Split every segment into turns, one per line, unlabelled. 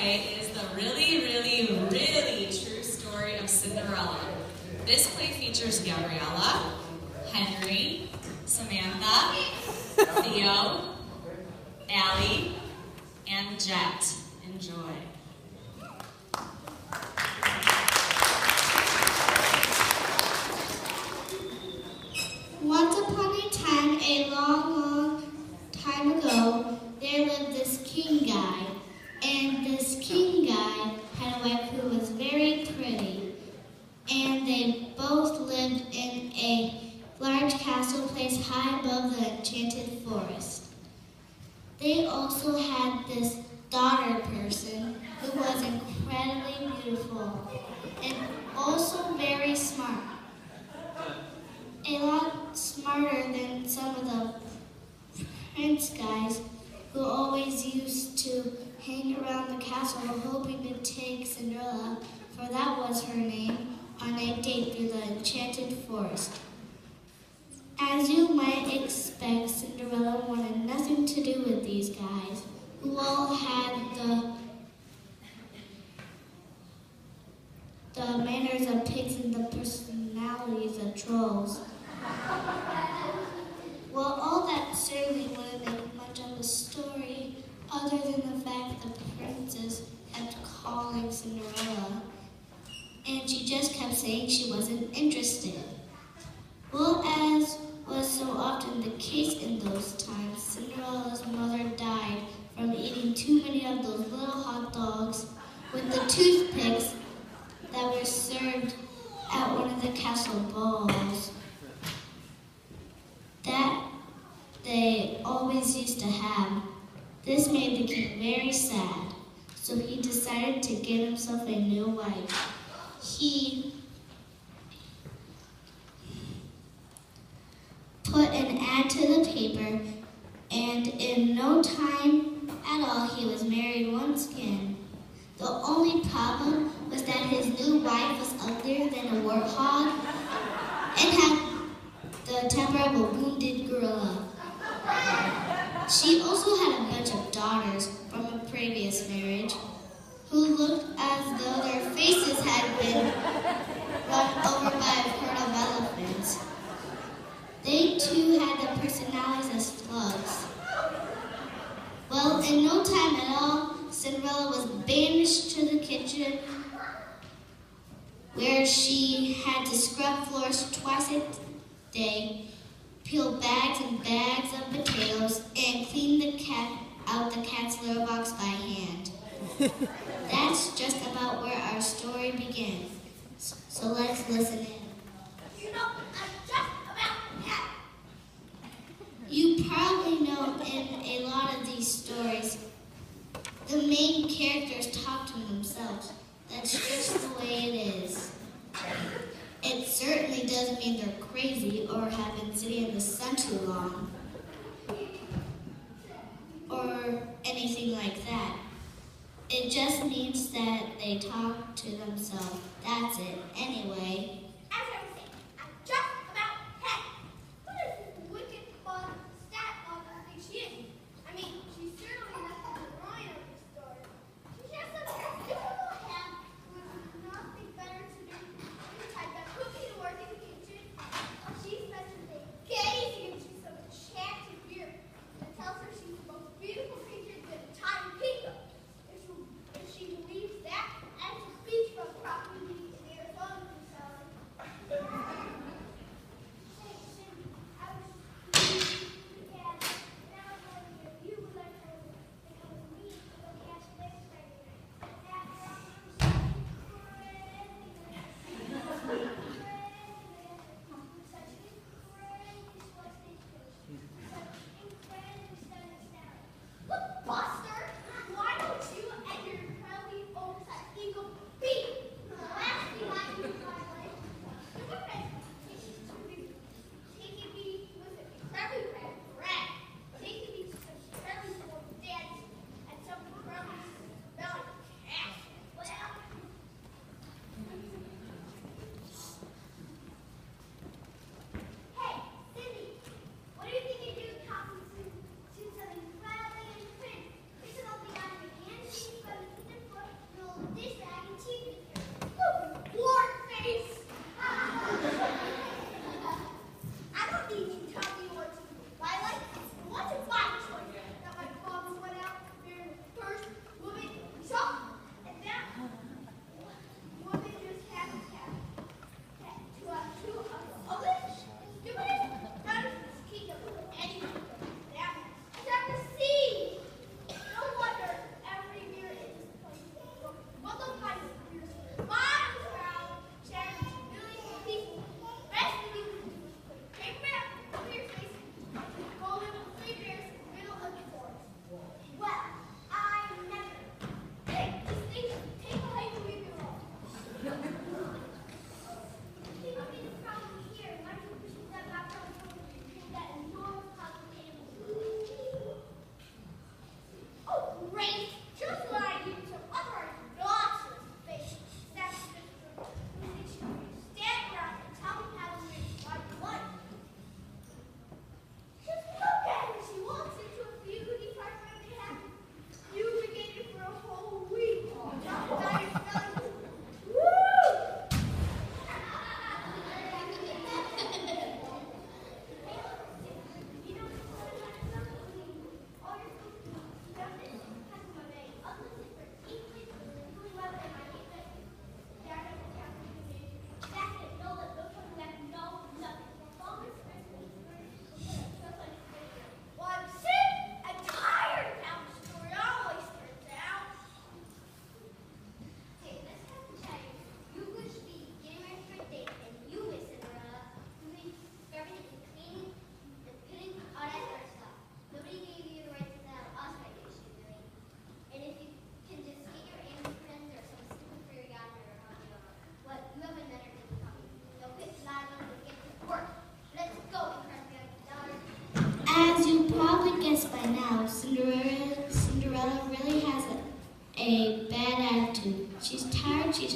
play is the really, really, really true story of Cinderella. This play features Gabriella, Henry, Samantha, Theo, Allie, and Jet. Enjoy.
Once upon a time, a long, long time ago, there lived this king guy. And this king guy had a wife who was very pretty. And they both lived in a large castle placed high above the enchanted forest. They also had this daughter person who was incredibly beautiful and also very smart. A lot smarter than some of the prince guys who always used to hang around the castle hoping to take Cinderella, for that was her name, on a date through the enchanted forest. As you might expect, Cinderella wanted nothing to do with these guys, who all had the manners of pigs and the personalities of trolls. Well, all that certainly wouldn't make much of a story, other than the fact the princess kept calling Cinderella, and she just kept saying she wasn't interested. Well, as was so often the case in those times, Cinderella's mother died from eating too many of those little hot dogs with the toothpicks that were served at one of the castle balls that they always used to have. This made the king very sad, so he decided to get himself a new wife. He put an ad to the paper, and in no time at all, he was married once again. The only problem was that his new wife was uglier than a warthog and had the temper of a wounded gorilla. She also had a bunch of daughters from a previous marriage who looked as though their faces had been run over by a herd of elephants. They too had the personalities of slugs. Well, in no time at all, Cinderella was banished to the kitchen where she had to scrub floors twice a day, peel bags and bags of potatoes, and clean the cat out the cat's litter box by hand. That's just about where our story begins. So let's listen in.
You know, I'm just about that.
You probably know in a lot of these stories, the main characters talk to themselves. That's just the way it is. It certainly doesn't mean they're crazy or have been sitting in the sun too long or anything like that. It just means that they talk to themselves. That's it. Anyway.
As I was saying, I'm just about that. What is this wicked fun stat on the thing she is? I mean, she's certainly not the heroine of the story. She has a beautiful hand who has nothing better to do than type that cooking to work in the kitchen. She spends her day gazing into some enchanted mirror that tells her she's the most beautiful creature in the entire kingdom. If she believes that, and to speak from property in Arizona,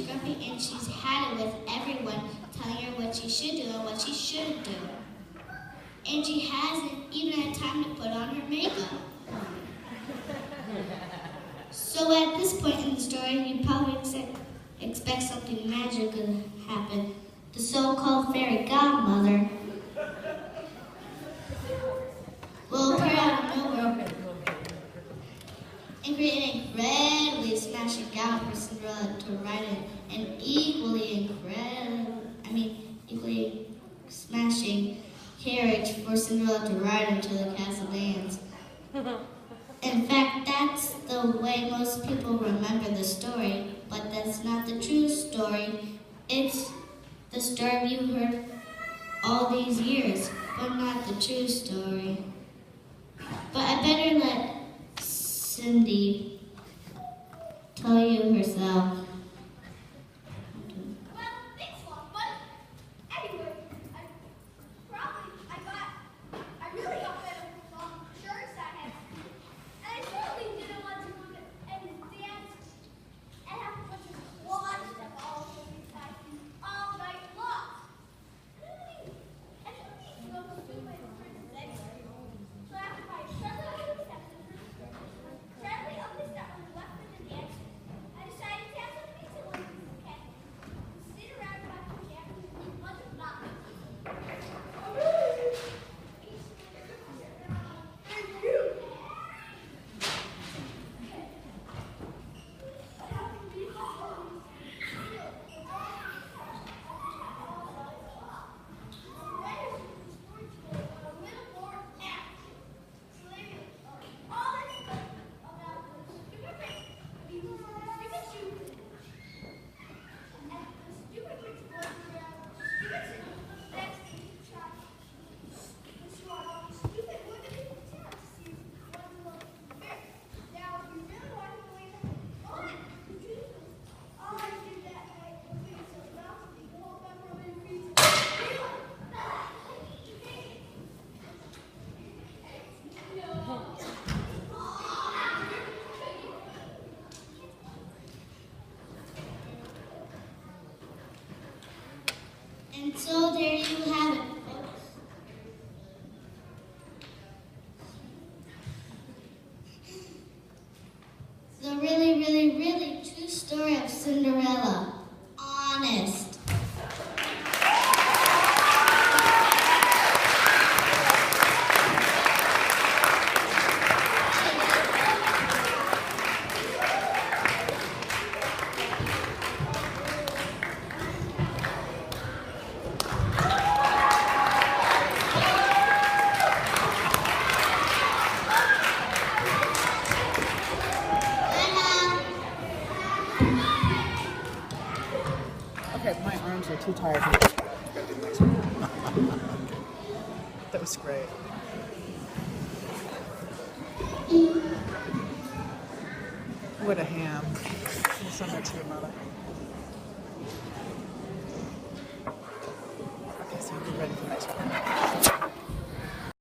scruffy, and she's had it with everyone telling her what she should do and what she shouldn't do. And she hasn't even had time to put on her makeup. So at this point in the story, you probably expect something magical to happen. The so-called fairy godmother will appear out of nowhere and create an incredibly smashing gown for Cinderella to ride in, and equally smashing carriage for Cinderella to ride into the castle lands. In fact, that's the way most people remember the story, but that's not the true story. It's the story you heard all these years, but not the true story. But I better let Cindy tell you herself.
Well, thanks a lot, but anyway, I really got better with long shirts I had. And I certainly didn't want to go to any dance and have a bunch of quads that all over me all night long. I didn't need to go to school by the princess anyway. So after my friendly up the step on the left of the dance, I decided to have some pizza with the cat. Sit around in my pajamas and eat a bunch of nothing.
And so there you have it, folks. The really, really, really true story of Cinderella. Honest.
Okay, my arms are too tired. That was great. What a ham. I'll send that to your mother.